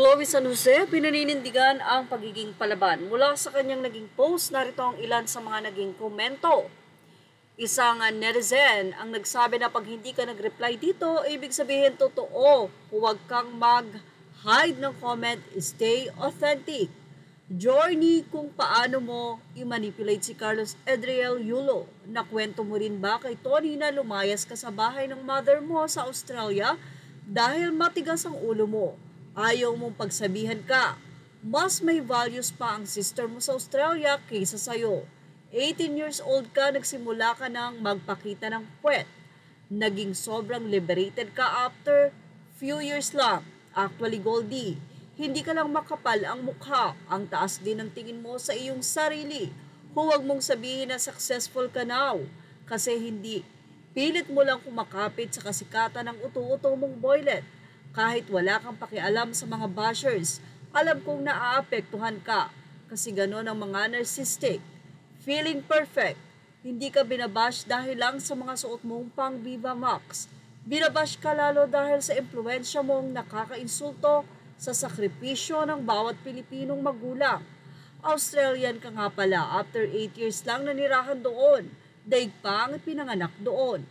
Chloe San Jose, pinaninindigan ang pagiging palaban. Mula sa kanyang naging post, narito ang ilan sa mga naging komento. Isang netizen ang nagsabi na pag hindi ka nag-reply dito, ibig sabihin totoo. Huwag kang mag-hide ng comment, stay authentic. Journey kung paano mo i-manipulate si Carlos Edriel Yulo. Nakwento mo rin ba kay Tony na lumayas ka sa bahay ng mother mo sa Australia dahil matigas ang ulo mo? Ayaw mong pagsabihan ka. Mas may values pa ang sister mo sa Australia kaysa sa'yo. 18 years old ka, nagsimula ka ng magpakita ng puwet. Naging sobrang liberated ka after few years lang. Actually, Goldie, hindi ka lang makapal ang mukha. Ang taas din ng tingin mo sa iyong sarili. Huwag mong sabihin na successful ka now. Kasi hindi. Pilit mo lang kumakapit sa kasikatan ng utu-utu mong boylet. Kahit wala kang pakialam sa mga bashers, alam kong naaapektuhan ka kasi gano'n ang mga narcissistic. Feeling perfect, hindi ka binabash dahil lang sa mga suot mong pang Viva Max. Binabash ka lalo dahil sa impluensya mong nakakainsulto sa sakripisyo ng bawat Pilipinong magulang. Australian ka nga pala, after 8 years lang nanirahan doon, daig pa ang pinanganak doon.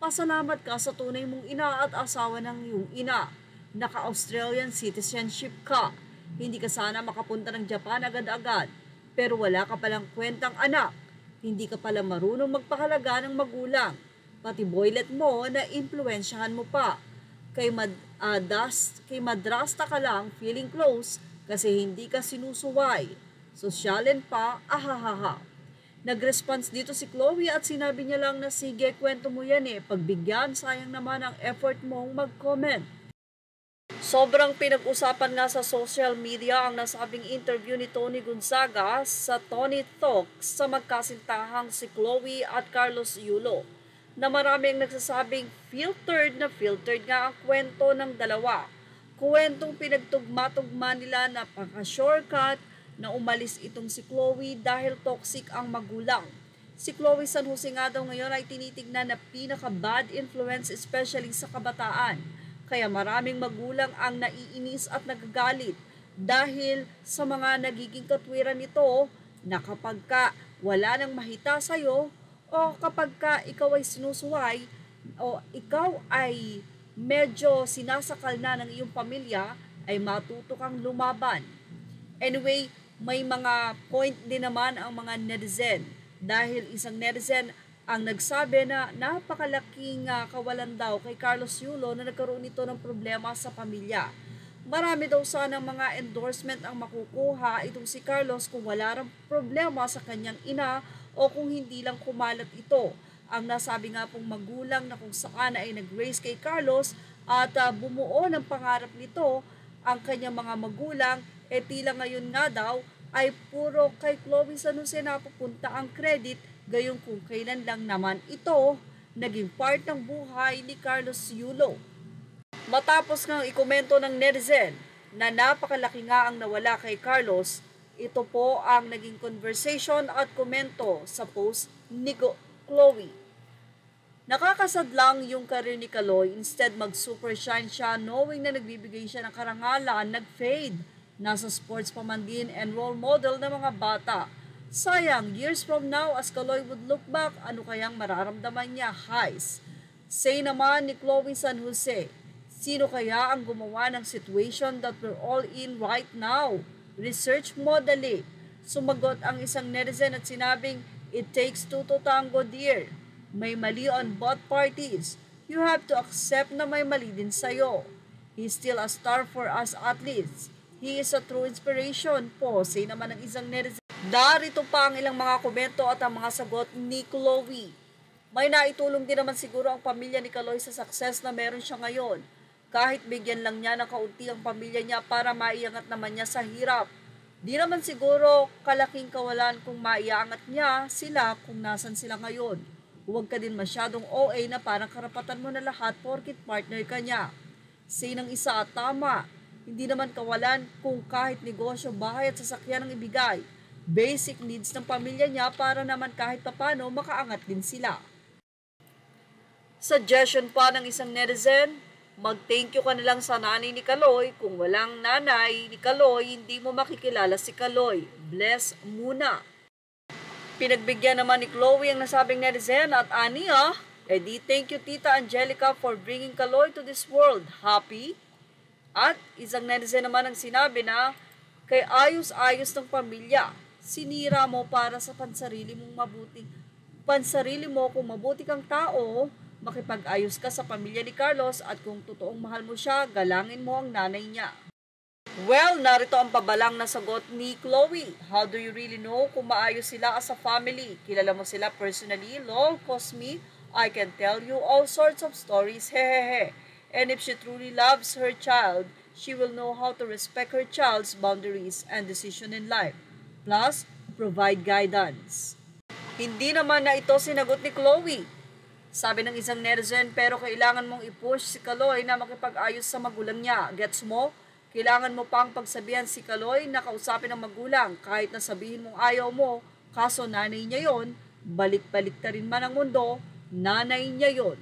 Pasalamat ka sa tunay mong ina at asawa ng iyong ina. Naka-Australian citizenship ka. Hindi ka sana makapunta ng Japan agad-agad. Pero wala ka palang kwentang anak. Hindi ka pala marunong magpahalaga ng magulang. Pati boylet mo na impluensyahan mo pa. Kay madrasta ka lang feeling close kasi hindi ka sinusuway. Sosyalin pa, ahahaha. Nag-response dito si Chloe at sinabi niya lang na sige, kwento mo yan pagbigyan, sayang naman ang effort mong mag-comment. Sobrang pinag-usapan nga sa social media ang nasabing interview ni Tony Gonzaga sa Tony Talks sa magkasintahang si Chloe at Carlos Yulo, na maraming nagsasabing filtered nga ang kwento ng dalawa. Kwentong pinagtugma-tugma nila na pang-shortcut na umalis itong si Chloe dahil toxic ang magulang. Si Chloe San Jose nga daw ngayon ay tinitignan na pinaka-bad influence especially sa kabataan. Kaya maraming magulang ang naiinis at nagagalit dahil sa mga nagiging katwiran nito na kapag ka wala nang mahita sa'yo o kapag ka ikaw ay sinusuway o ikaw ay medyo sinasakal na ng iyong pamilya ay matuto kang lumaban. Anyway, may mga point din naman ang mga netizen dahil isang netizen ang nagsabi na napakalaking kawalan daw kay Carlos Yulo na nagkaroon nito ng problema sa pamilya. Marami daw sana mga endorsement ang makukuha itong si Carlos kung wala ring problema sa kanyang ina o kung hindi lang kumalat ito. Ang nasabi nga pong magulang na kung saan ay nag-raise kay Carlos at bumuo ng pangarap nito ang kanyang mga magulang, tila ngayon nga daw ay puro kay Chloe San Jose napupunta ang credit. Gayong kung kailan lang naman ito naging part ng buhay ni Carlos Yulo. Matapos ngang ikomento ng netizen na napakalaki nga ang nawala kay Carlos, ito po ang naging conversation at komento sa post ni Chloe. Nakakasad lang yung career ni Kaloy, instead mag-super shine siya knowing na nagbibigay siya ng karangalan, nag-fade. Nasa sports pa man din and role model ng mga bata. Sayang, years from now, as Kaloy would look back, ano kayang mararamdaman niya? Highs. Say naman ni Chloe San Jose, sino kaya ang gumawa ng situation that we're all in right now? Research mo dali. Sumagot ang isang netizen at sinabing, it takes two to tango dear. May mali on both parties. You have to accept na may mali din sa'yo. He's still a star for us athletes. He is a true inspiration po, say naman ng isang netizen. Darito pa ang ilang mga komento at ang mga sagot ni Chloe. May naitulong din naman siguro ang pamilya ni Kaloy sa success na meron siya ngayon. Kahit bigyan lang niya ng kaunti ang pamilya niya para maiangat naman niya sa hirap. Di naman siguro kalaking kawalan kung maiangat niya sila kung nasan sila ngayon. Huwag ka din masyadong OA na parang karapatan mo na lahat porkit partner ka niya. Say ng isa, tama. Hindi naman kawalan kung kahit negosyo, bahay at sasakyan ang ibigay. Basic needs ng pamilya niya para naman kahit papano makaangat din sila. Suggestion pa ng isang netizen, Mag-thank you ka na lang sa nanay ni Kaloy. Kung walang nanay ni Kaloy, hindi mo makikilala si Kaloy. Bless muna. Pinagbigyan naman ni Chloe ang nasabing netizen at Ania, thank you Tita Angelica for bringing Kaloy to this world. Happy? At isang netizen naman ang sinabi na, kay ayos-ayos ng pamilya, sinira mo para sa pansarili mo kung mabuti kang tao, makipag-ayos ka sa pamilya ni Carlos at kung totoong mahal mo siya, galangin mo ang nanay niya. Well, narito ang pabalang na sagot ni Chloe. How do you really know kung maayos sila as a family? Kilala mo sila personally? Lol, Cosme, I can tell you all sorts of stories, hehehe. And if she truly loves her child, she will know how to respect her child's boundaries and decision in life. Plus, provide guidance. Hindi naman na ito sinagot ni Chloe. Sabi ng isang netizen, pero kailangan mong i-push si Kaloy na makipag-ayos sa magulang niya. Gets mo? Kailangan mo pang pagsabihan si Kaloy na kausapin ng magulang kahit na sabihin mong ayaw mo, kaso nanay niya yon, balik-balik ta rin man ang mundo, nanay niya yon.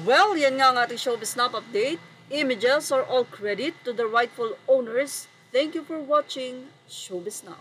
Well, yan nga ang ating Showbiz Snap update. Images are all credit to the rightful owners. Thank you for watching Showbiz Snap.